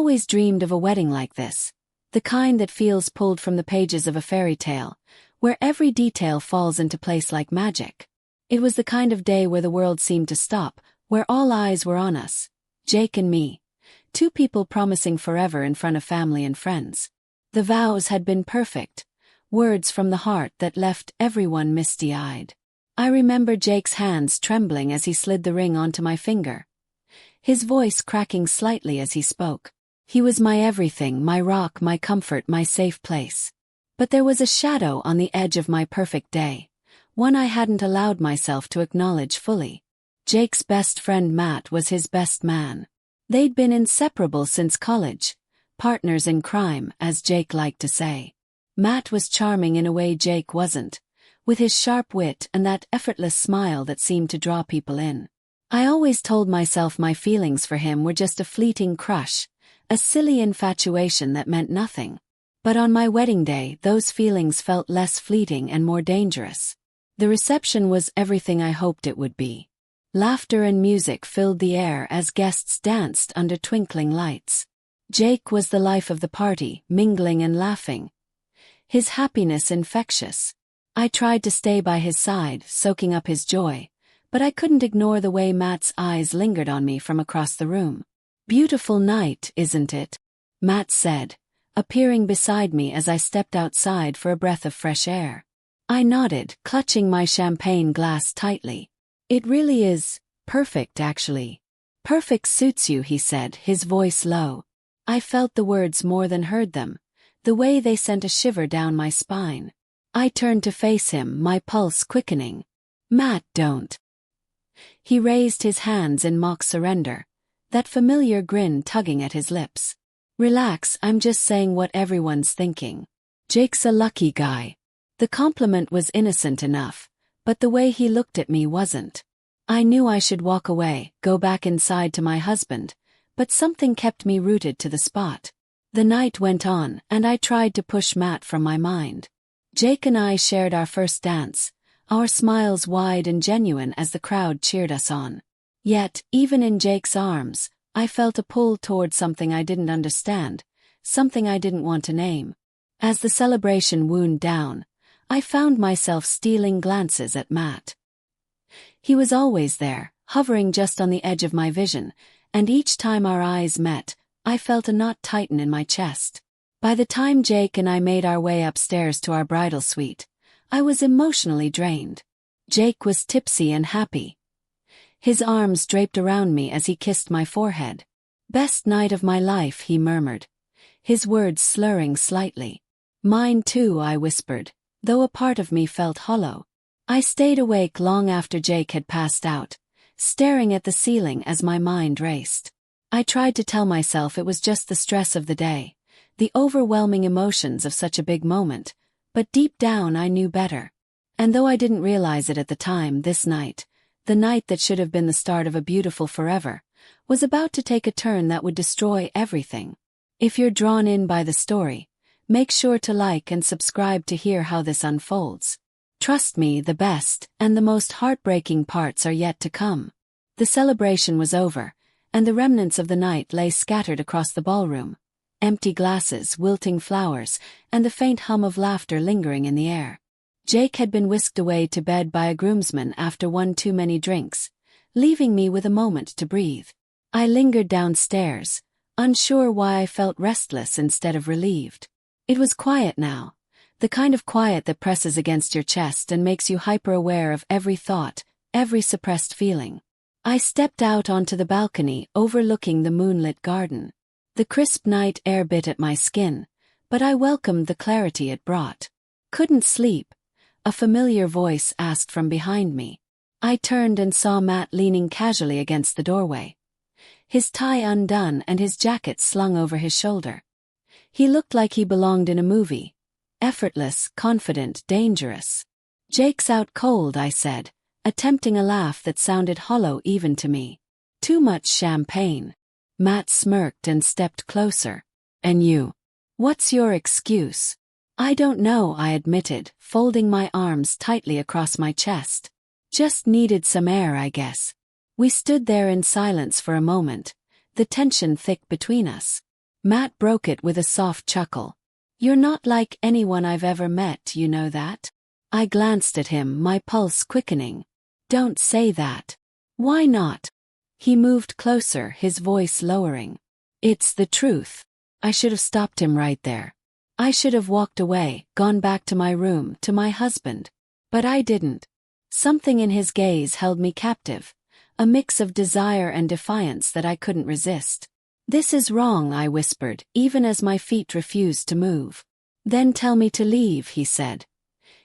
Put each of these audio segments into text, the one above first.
always dreamed of a wedding like this, the kind that feels pulled from the pages of a fairy tale, where every detail falls into place like magic. It was the kind of day where the world seemed to stop, where all eyes were on us, Jake and me, two people promising forever in front of family and friends. The vows had been perfect, words from the heart that left everyone misty-eyed. I remember Jake's hands trembling as he slid the ring onto my finger, his voice cracking slightly as he spoke. He was my everything, my rock, my comfort, my safe place. But there was a shadow on the edge of my perfect day, one I hadn't allowed myself to acknowledge fully. Jake's best friend Matt was his best man. They'd been inseparable since college, partners in crime, as Jake liked to say. Matt was charming in a way Jake wasn't, with his sharp wit and that effortless smile that seemed to draw people in. I always told myself my feelings for him were just a fleeting crush, a silly infatuation that meant nothing. But on my wedding day, those feelings felt less fleeting and more dangerous. The reception was everything I hoped it would be. Laughter and music filled the air as guests danced under twinkling lights. Jake was the life of the party, mingling and laughing, his happiness infectious. I tried to stay by his side, soaking up his joy, but I couldn't ignore the way Matt's eyes lingered on me from across the room. "Beautiful night, isn't it?" Matt said, appearing beside me as I stepped outside for a breath of fresh air. I nodded, clutching my champagne glass tightly. "It really is perfect, actually." "Perfect suits you," he said, his voice low. I felt the words more than heard them, the way they sent a shiver down my spine. I turned to face him, my pulse quickening. "Matt, don't." He raised his hands in mock surrender, that familiar grin tugging at his lips. "Relax, I'm just saying what everyone's thinking. Jake's a lucky guy." The compliment was innocent enough, but the way he looked at me wasn't. I knew I should walk away, go back inside to my husband, but something kept me rooted to the spot. The night went on, and I tried to push Matt from my mind. Jake and I shared our first dance, our smiles wide and genuine as the crowd cheered us on. Yet, even in Jake's arms, I felt a pull toward something I didn't understand, something I didn't want to name. As the celebration wound down, I found myself stealing glances at Matt. He was always there, hovering just on the edge of my vision, and each time our eyes met, I felt a knot tighten in my chest. By the time Jake and I made our way upstairs to our bridal suite, I was emotionally drained. Jake was tipsy and happy, his arms draped around me as he kissed my forehead. "Best night of my life," he murmured, his words slurring slightly. "Mine too," I whispered, though a part of me felt hollow. I stayed awake long after Jake had passed out, staring at the ceiling as my mind raced. I tried to tell myself it was just the stress of the day, the overwhelming emotions of such a big moment, but deep down I knew better. And though I didn't realize it at the time, this night, the night that should have been the start of a beautiful forever, was about to take a turn that would destroy everything. If you're drawn in by the story, make sure to like and subscribe to hear how this unfolds. Trust me, the best and the most heartbreaking parts are yet to come. The celebration was over, and the remnants of the night lay scattered across the ballroom. Empty glasses, wilting flowers, and the faint hum of laughter lingering in the air. Jake had been whisked away to bed by a groomsman after one too many drinks, leaving me with a moment to breathe. I lingered downstairs, unsure why I felt restless instead of relieved. It was quiet now, the kind of quiet that presses against your chest and makes you hyper-aware of every thought, every suppressed feeling. I stepped out onto the balcony overlooking the moonlit garden. The crisp night air bit at my skin, but I welcomed the clarity it brought. "Couldn't sleep?" a familiar voice asked from behind me. I turned and saw Matt leaning casually against the doorway, his tie undone and his jacket slung over his shoulder. He looked like he belonged in a movie, effortless, confident, dangerous. "Jake's out cold," I said, attempting a laugh that sounded hollow even to me. "Too much champagne." Matt smirked and stepped closer. "And you? What's your excuse?" "I don't know," I admitted, folding my arms tightly across my chest. "Just needed some air, I guess." We stood there in silence for a moment, the tension thick between us. Matt broke it with a soft chuckle. You're not like anyone I've ever met, you know that? I glanced at him, my pulse quickening. Don't say that. Why not? He moved closer, his voice lowering. It's the truth. I should have stopped him right there. I should have walked away, gone back to my room, to my husband. But I didn't. Something in his gaze held me captive, a mix of desire and defiance that I couldn't resist. This is wrong, I whispered, even as my feet refused to move. Then tell me to leave, he said.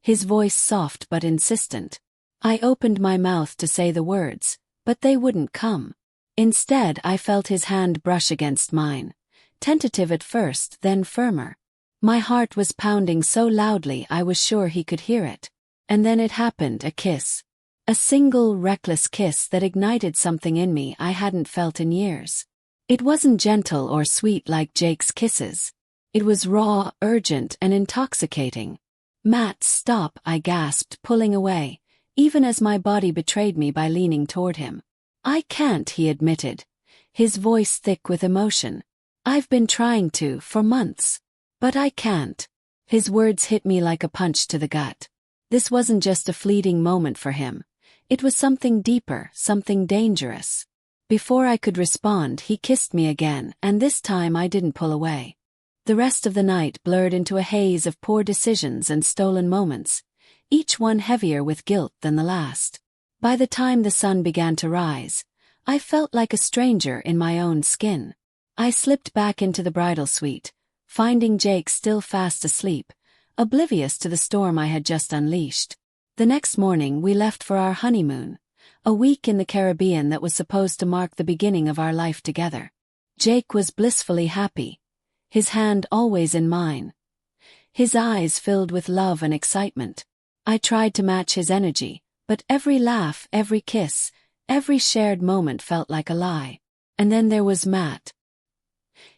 His voice soft but insistent. I opened my mouth to say the words, but they wouldn't come. Instead, I felt his hand brush against mine. Tentative at first, then firmer. My heart was pounding so loudly I was sure he could hear it. And then it happened, a kiss. A single, reckless kiss that ignited something in me I hadn't felt in years. It wasn't gentle or sweet like Jake's kisses. It was raw, urgent, and intoxicating. Matt, stop, I gasped, pulling away, even as my body betrayed me by leaning toward him. I can't, he admitted, his voice thick with emotion. I've been trying to, for months. But I can't. His words hit me like a punch to the gut. This wasn't just a fleeting moment for him. It was something deeper, something dangerous. Before I could respond, he kissed me again, and this time I didn't pull away. The rest of the night blurred into a haze of poor decisions and stolen moments, each one heavier with guilt than the last. By the time the sun began to rise, I felt like a stranger in my own skin. I slipped back into the bridal suite, finding Jake still fast asleep, oblivious to the storm I had just unleashed. The next morning we left for our honeymoon, a week in the Caribbean that was supposed to mark the beginning of our life together. Jake was blissfully happy, his hand always in mine, his eyes filled with love and excitement. I tried to match his energy, but every laugh, every kiss, every shared moment felt like a lie. And then there was Matt.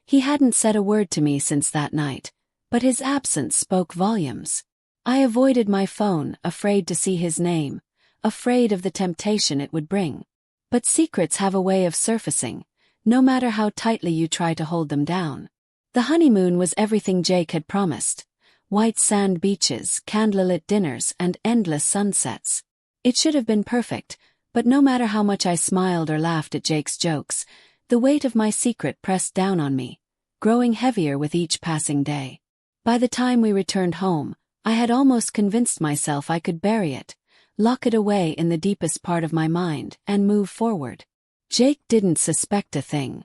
He hadn't said a word to me since that night, but his absence spoke volumes. I avoided my phone, afraid to see his name, afraid of the temptation it would bring. But secrets have a way of surfacing, no matter how tightly you try to hold them down. The honeymoon was everything Jake had promised. White sand beaches, candlelit dinners, and endless sunsets. It should have been perfect, but no matter how much I smiled or laughed at Jake's jokes, the weight of my secret pressed down on me, growing heavier with each passing day. By the time we returned home, I had almost convinced myself I could bury it, lock it away in the deepest part of my mind, and move forward. Jake didn't suspect a thing.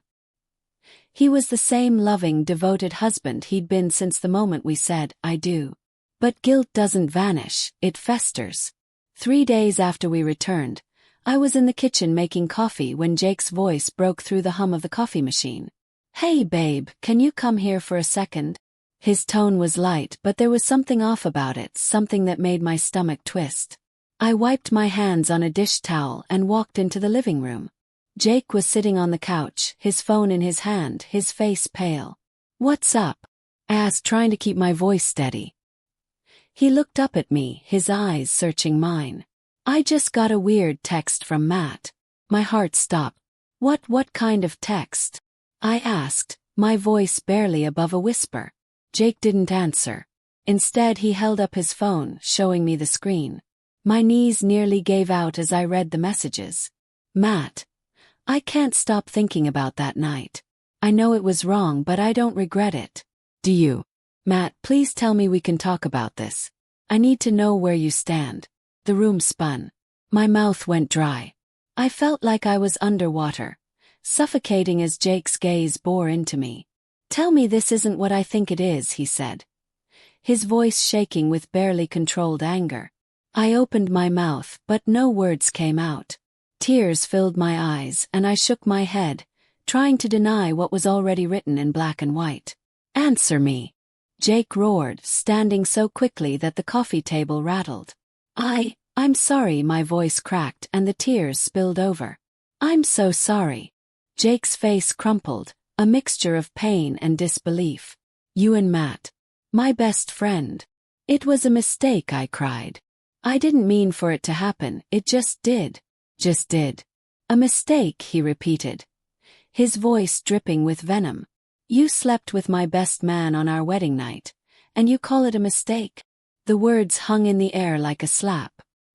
He was the same loving, devoted husband he'd been since the moment we said, I do. But guilt doesn't vanish, it festers. 3 days after we returned, I was in the kitchen making coffee when Jake's voice broke through the hum of the coffee machine. Hey babe, can you come here for a second? His tone was light, but there was something off about it, something that made my stomach twist. I wiped my hands on a dish towel and walked into the living room. Jake was sitting on the couch, his phone in his hand, his face pale. What's up? I asked, trying to keep my voice steady. He looked up at me, his eyes searching mine. I just got a weird text from Matt. My heart stopped. What kind of text? I asked, my voice barely above a whisper. Jake didn't answer. Instead, he held up his phone, showing me the screen. My knees nearly gave out as I read the messages. Matt. I can't stop thinking about that night. I know it was wrong, but I don't regret it. Do you? Matt, please tell me we can talk about this. I need to know where you stand. The room spun. My mouth went dry. I felt like I was underwater, suffocating as Jake's gaze bore into me. Tell me this isn't what I think it is, he said, his voice shaking with barely controlled anger. I opened my mouth, but no words came out. Tears filled my eyes, and I shook my head, trying to deny what was already written in black and white. Answer me, Jake roared, standing so quickly that the coffee table rattled. I'm sorry, my voice cracked and the tears spilled over. I'm so sorry. Jake's face crumpled, a mixture of pain and disbelief. You and Matt. My best friend. It was a mistake, I cried. I didn't mean for it to happen, it just did. Just did. A mistake, he repeated, his voice dripping with venom. You slept with my best man on our wedding night, and you call it a mistake? The words hung in the air like a slap.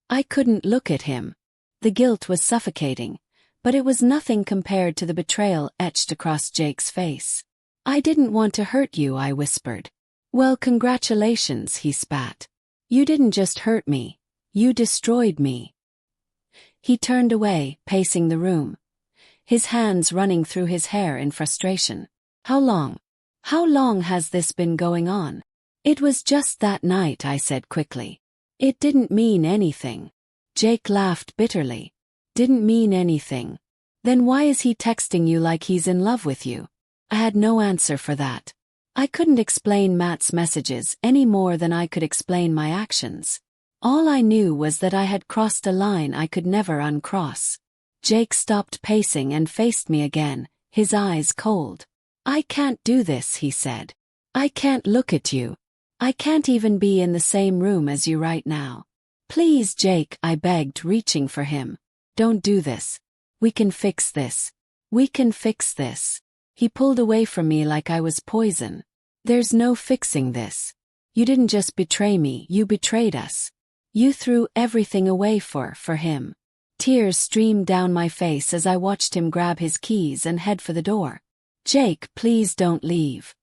I couldn't look at him. The guilt was suffocating, but it was nothing compared to the betrayal etched across Jake's face. I didn't want to hurt you, I whispered. Well, congratulations, he spat. You didn't just hurt me, you destroyed me. He turned away, pacing the room, his hands running through his hair in frustration. How long? How long has this been going on? It was just that night, I said quickly. It didn't mean anything. Jake laughed bitterly. Didn't mean anything. Then why is he texting you like he's in love with you? I had no answer for that. I couldn't explain Matt's messages any more than I could explain my actions. All I knew was that I had crossed a line I could never uncross. Jake stopped pacing and faced me again, his eyes cold. I can't do this, he said. I can't look at you. I can't even be in the same room as you right now. Please, Jake, I begged, reaching for him. Don't do this. We can fix this. We can fix this. He pulled away from me like I was poison. There's no fixing this. You didn't just betray me, you betrayed us. You threw everything away for him. Tears streamed down my face as I watched him grab his keys and head for the door. Jake, please don't leave.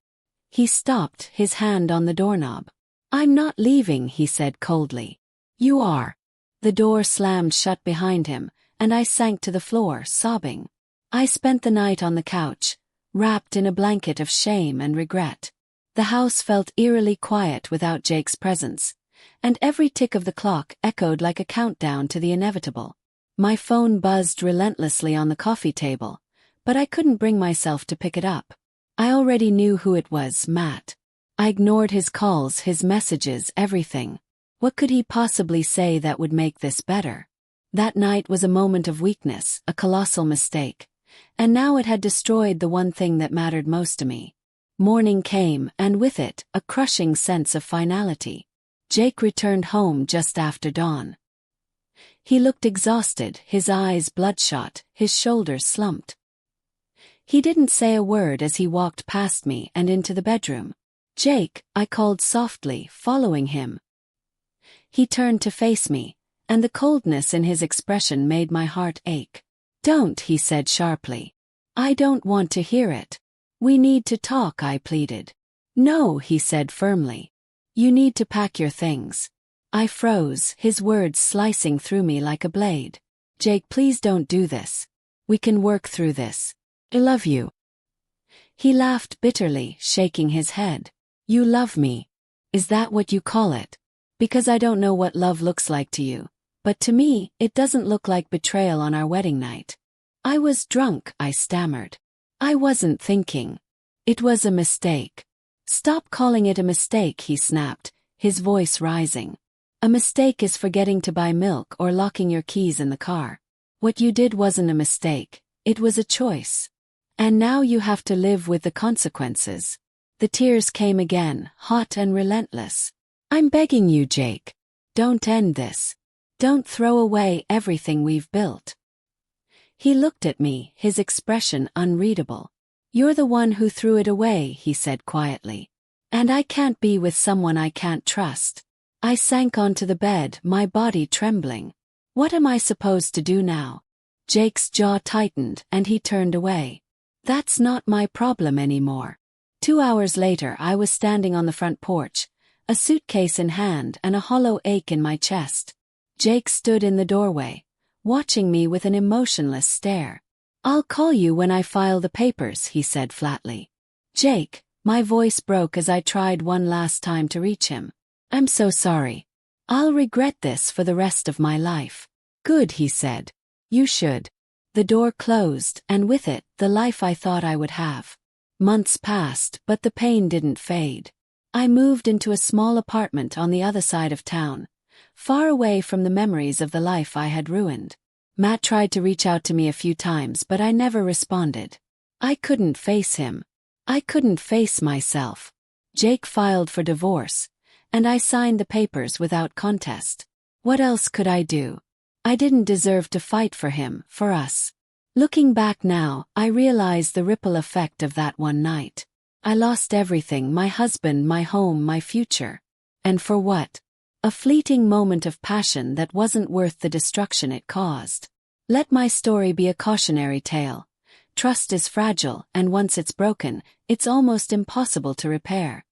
He stopped, his hand on the doorknob. I'm not leaving, he said coldly. You are. The door slammed shut behind him, and I sank to the floor, sobbing. I spent the night on the couch, wrapped in a blanket of shame and regret. The house felt eerily quiet without Jake's presence, and every tick of the clock echoed like a countdown to the inevitable. My phone buzzed relentlessly on the coffee table, but I couldn't bring myself to pick it up. I already knew who it was, Matt. I ignored his calls, his messages, everything. What could he possibly say that would make this better? That night was a moment of weakness, a colossal mistake, and now it had destroyed the one thing that mattered most to me. Morning came, and with it, a crushing sense of finality. Jake returned home just after dawn. He looked exhausted, his eyes bloodshot, his shoulders slumped. He didn't say a word as he walked past me and into the bedroom. Jake, I called softly, following him. He turned to face me, and the coldness in his expression made my heart ache. Don't, he said sharply. I don't want to hear it. We need to talk, I pleaded. No, he said firmly. You need to pack your things. I froze, his words slicing through me like a blade. Jake, please don't do this. We can work through this. I love you. He laughed bitterly, shaking his head. You love me. Is that what you call it? Because I don't know what love looks like to you, but to me, it doesn't look like betrayal on our wedding night. I was drunk, I stammered. I wasn't thinking. It was a mistake. Stop calling it a mistake, he snapped, his voice rising. A mistake is forgetting to buy milk or locking your keys in the car. What you did wasn't a mistake, it was a choice. And now you have to live with the consequences. The tears came again, hot and relentless. I'm begging you, Jake. Don't end this. Don't throw away everything we've built. He looked at me, his expression unreadable. You're the one who threw it away, he said quietly. And I can't be with someone I can't trust. I sank onto the bed, my body trembling. What am I supposed to do now? Jake's jaw tightened, and he turned away. That's not my problem anymore. 2 hours later, I was standing on the front porch, a suitcase in hand and a hollow ache in my chest. Jake stood in the doorway, watching me with an emotionless stare. I'll call you when I file the papers, he said flatly. Jake, my voice broke as I tried one last time to reach him. I'm so sorry. I'll regret this for the rest of my life. Good, he said. You should. The door closed, and with it, the life I thought I would have. Months passed, but the pain didn't fade. I moved into a small apartment on the other side of town, far away from the memories of the life I had ruined. Matt tried to reach out to me a few times, but I never responded. I couldn't face him. I couldn't face myself. Jake filed for divorce, and I signed the papers without contest. What else could I do? I didn't deserve to fight for him, for us. Looking back now, I realize the ripple effect of that one night. I lost everything, my husband, my home, my future. And for what? A fleeting moment of passion that wasn't worth the destruction it caused. Let my story be a cautionary tale. Trust is fragile, and once it's broken, it's almost impossible to repair.